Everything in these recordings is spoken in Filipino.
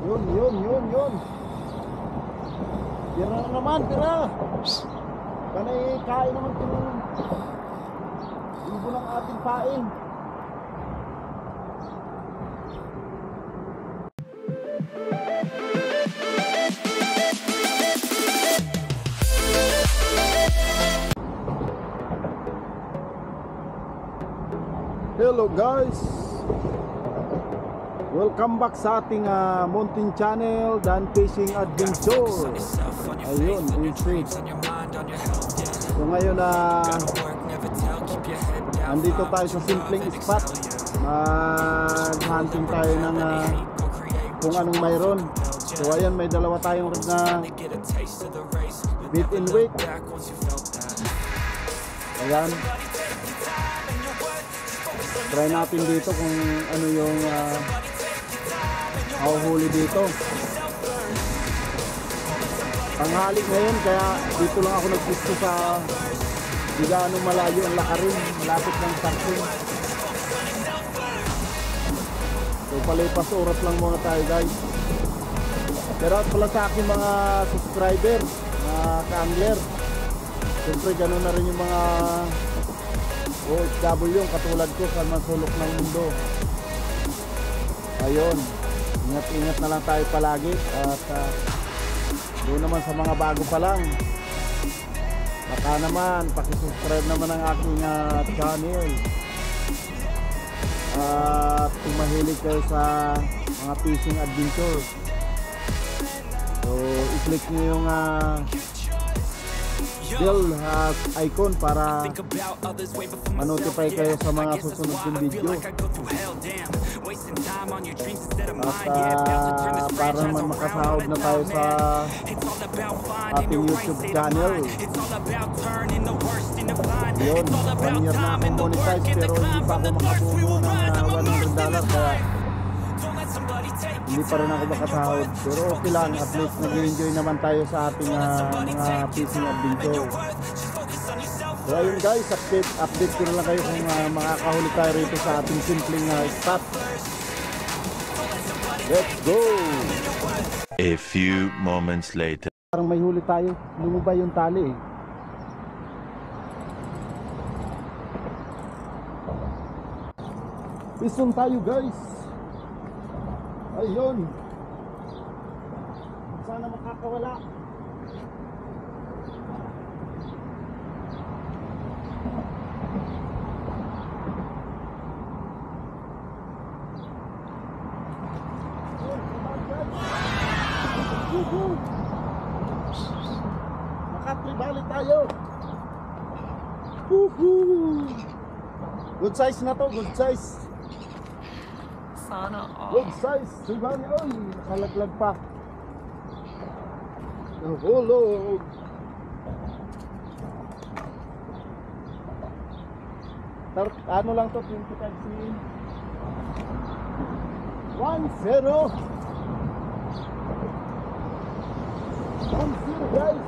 Yun. Tira na naman, tira. Kanay kain naman tinulong. Ibo ng ating pain. Hello guys, welcome back sa ating mountain channel, Dan Fishing Adventure. Ayun, Winfried. So ngayon andito tayo sa simpleng spot. Hunting tayo ng kung anong mayroon. So ayan, may dalawa tayong bait and weight. Ayan, try natin dito kung ano yung mahuhuli dito. Tanghali ngayon, kaya dito lang ako nagpisto sa di gaanong malayo ang lakarin, malapit ng Tarpin. So palipas oras lang muna tayo guys. Pero at pala sa aking mga subscriber, mga ka-angler, siyempre ganoon na rin yung mga OFW yung katulad ko sa masulok ng mundo. Ayun, ingat na lang tayo palagi. At doon naman sa mga bago pa lang, baka naman pakisubscribe naman ang aking channel. At kung mahilig kayo sa mga fishing adventure, so i-click nyo yung bell icon para ma-notify kayo sa mga susunod kong video. At para naman makasahod na tayo sa ating YouTube channel. Yun, 1 year na akong monetize pero hindi pa ako makapuno ng $100, kaya hindi pa rin ako makasahod. Pero okay lang, at least nag-enjoy naman tayo sa ating mga fishing adventure. So ayun guys, update ko na lang kayo kung makakahuli tayo rito sa ating simpleng spot. Let's go! A few moments later. Parang may huli tayo, lumubay yung tali eh. Piston tayo guys. Ayun, sana makakawala. Nakatribali tayo. Good size na to, good size. Sana all. Good size, tribali. Oy, nakalaglag pa. Nahulog. Ano lang to, 25 cm. 1-0. 1-0 guys.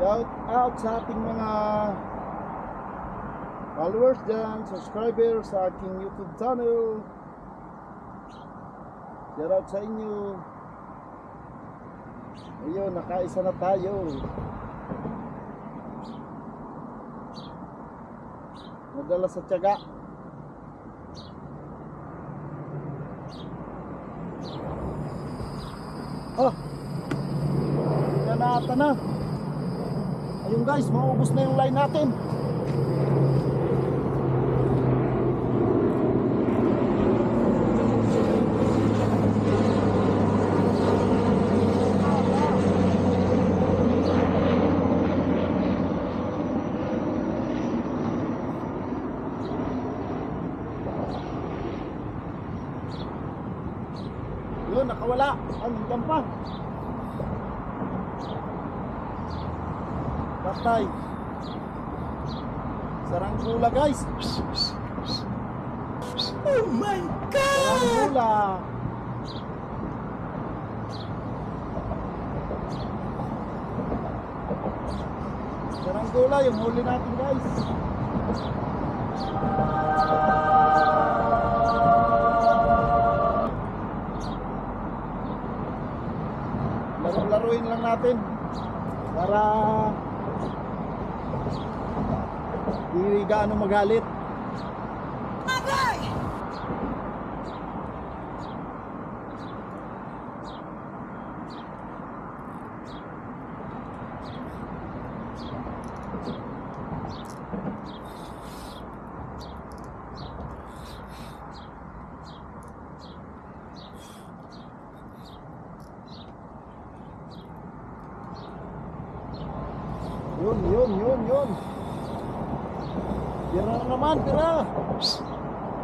Shout out sa ating mga followers dyan, subscribers sa aking YouTube channel. Shout out sa inyo. Ayun, nakaisa na tayo. Nadala sa tiyaga. Yan na ata na. Ayun guys, maubos na yung line natin. Yun, nakawala. Ang pa. Patay. Saranggola guys. Oh my God! Saranggola. Saranggola yung huli natin guys. Laro-laruin lang natin para hindi gaano magalit. Yun. Tira na naman, tira.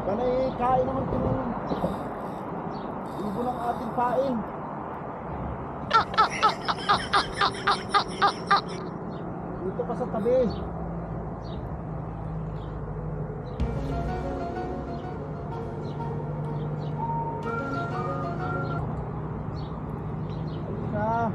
Panay kain naman ito. Ibo ng ating pain. Dito pa sa tabi. Halika.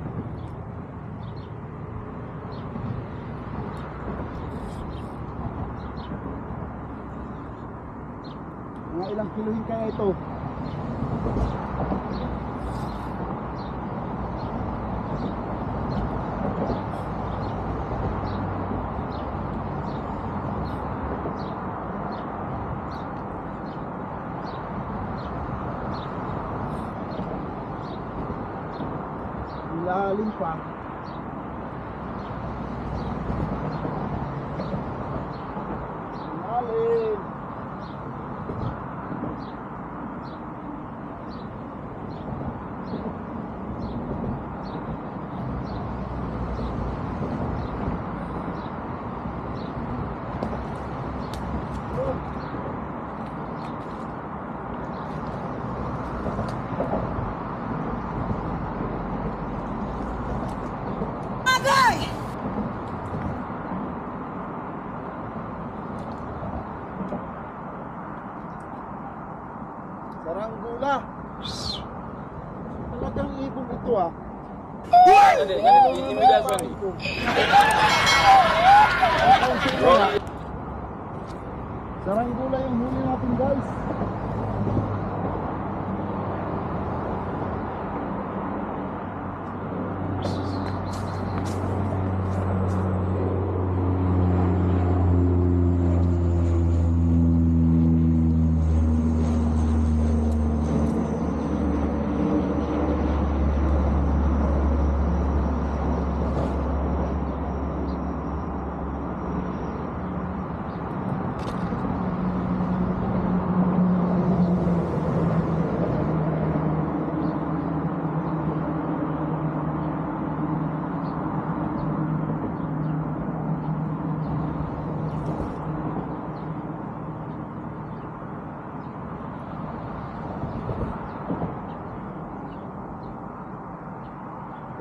Mga ilang kilohin kaya ito? Lalim pa. Lalim. Saranggola. Talagang ibon ito ah. Saranggola yung huli natin guys.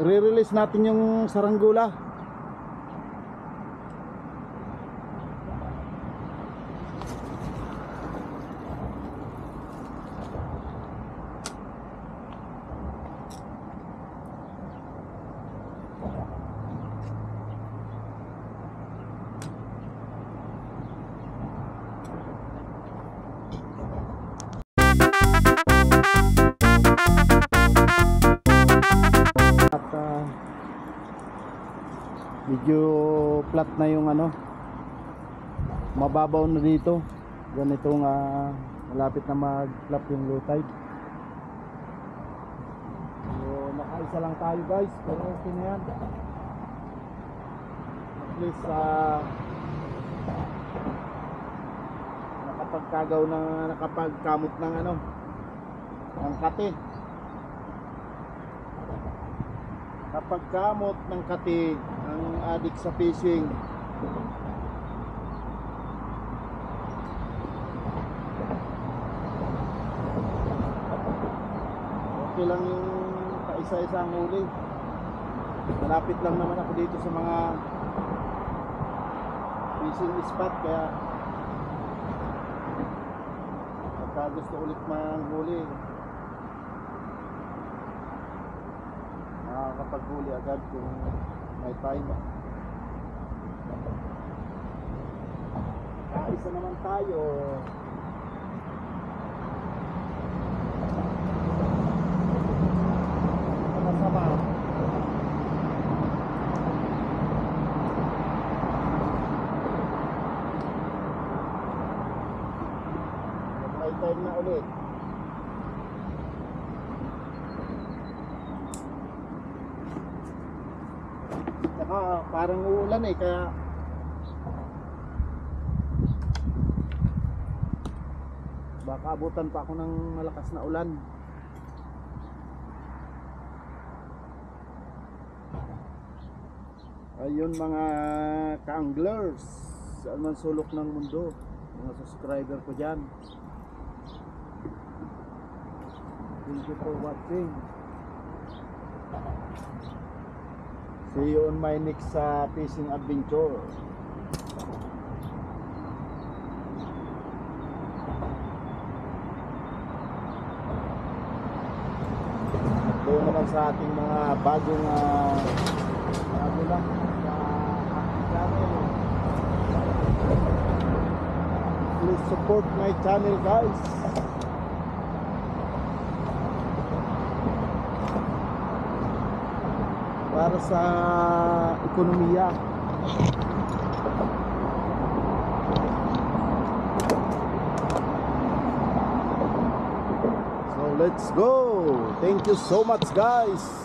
I-release natin yung saranggola. Medyo flat na yung ano, mababaw na dito. Ganitong malapit na mag-flap yung low tide. So nakaisa lang tayo guys, pero okay na yan. At least nakapagkagaw na, nakapagkamot ng ano, ng kati. Kapagkamot ng kati ang adik sa fishing. Okay lang yung kaisa-isang huli. Malapit lang naman ako dito sa mga fishing spot, kaya pagka gusto ulit manghuli, makakapaghuli agad kung may time. Isa naman tayo. Sama-sama. May time na ulit. Saka parang uulan eh, kaya baka abutan pa ako ng malakas na ulan. Ayun mga ka-anglers, saan man sulok ng mundo, mga subscriber ko dyan, thank you for watching. See you on my next fishing adventure. Doon naman sa ating mga bagong bago lang sa aking channel. Please support my channel, guys. Para sa ekonomiya. So let's go. Thank you so much, guys.